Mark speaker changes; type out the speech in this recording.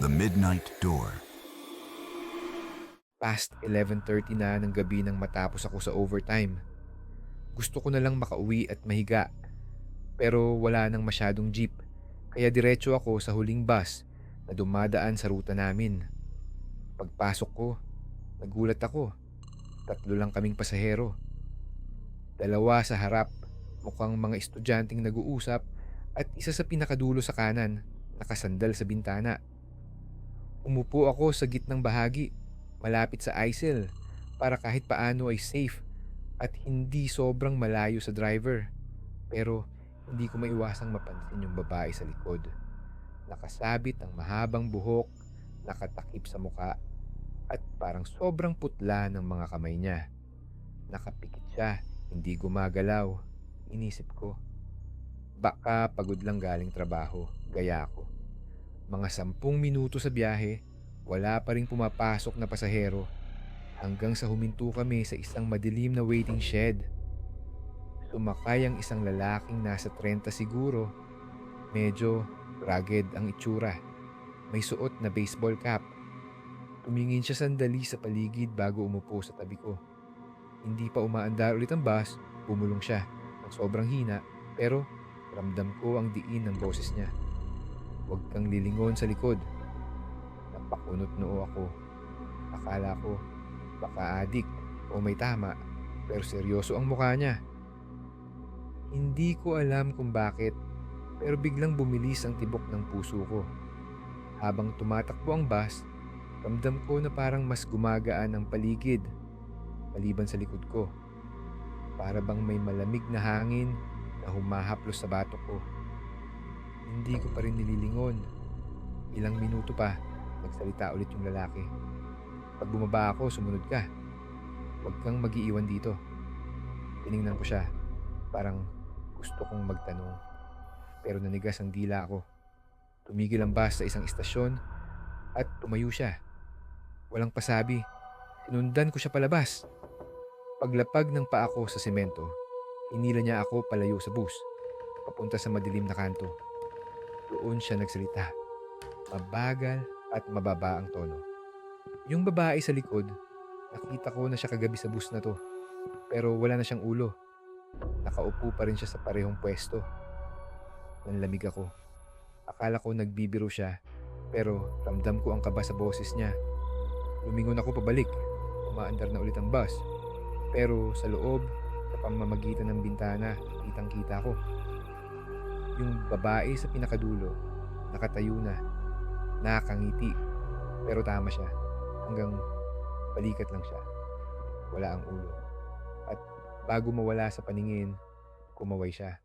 Speaker 1: The Midnight Door.
Speaker 2: Past 11:30 na ng gabi nang matapos ako sa overtime. Gusto ko na lang makauwi at mahiga, pero wala nang masyadong jeep. Kaya diretso ako sa huling bus na dumadaan sa ruta namin. Pagpasok ko, nagulat ako. Tatlo lang kaming pasahero. Dalawa sa harap, mukhang mga estudyanteng nag-uusap, at isa sa pinakadulo sa kanan, nakasandal sa bintana. Umupo ako sa gitnang bahagi, malapit sa aisle, para kahit paano ay safe at hindi sobrang malayo sa driver. Pero hindi ko maiwasang mapansin yung babae sa likod. Nakasabit ang mahabang buhok, nakatakip sa muka, at parang sobrang putla ng mga kamay niya. Nakapikit siya, hindi gumagalaw. Inisip ko, baka pagod lang galing trabaho, gaya ko. Mga 10 minuto sa biyahe, wala pa ring pumapasok na pasahero hanggang sa huminto kami sa isang madilim na waiting shed. Sumakay ang isang lalaking nasa 30 siguro. Medyo rugged ang itsura. May suot na baseball cap. Tumingin siya sandali sa paligid bago umupo sa tabi ko. Hindi pa umaandar ulit ang bus, bumulong siya ng sobrang hina, pero ramdam ko ang diin ng boses niya. Huwag kang lilingon sa likod. Napakunot noo ako. Akala ko baka adik o may tama, pero seryoso ang mukha niya. Hindi ko alam kung bakit, pero biglang bumilis ang tibok ng puso ko. Habang tumatakbo ang bus, ramdam ko na parang mas gumagaan ang paligid maliban sa likod ko. Para bang may malamig na hangin na humahaplos sa batok ko. Hindi ko pa rin nililingon. Ilang minuto pa, nagsalita ulit yung lalaki. Pag bumaba ako, sumunod ka. Huwag kang mag-iiwan dito. Tiningnan ko siya. Parang gusto kong magtanong. Pero nanigas ang dila ko. Tumigil ang bus sa isang istasyon at tumayo siya. Walang pasabi. Sinundan ko siya palabas. Paglapag ng paa ko sa semento, hinila niya ako palayo sa bus, papunta sa madilim na kanto. Doon siya nagsalita. Mabagal at mababa ang tono. Yung babae sa likod, nakita ko na siya kagabi sa bus na to. Pero wala na siyang ulo. Nakaupo pa rin siya sa parehong pwesto. Nanlamig ako. Akala ko nagbibiro siya, pero ramdam ko ang kaba sa boses niya. Lumingon ako pabalik. Umaandar na ulit ang bus. Pero sa loob, sa pamamagitan ng bintana, kitang-kita ko. Yung babae sa pinakadulo, nakatayo na, nakangiti. Pero tama siya. Hanggang balikat lang siya. Wala ang ulo. At bago mawala sa paningin, kumaway siya.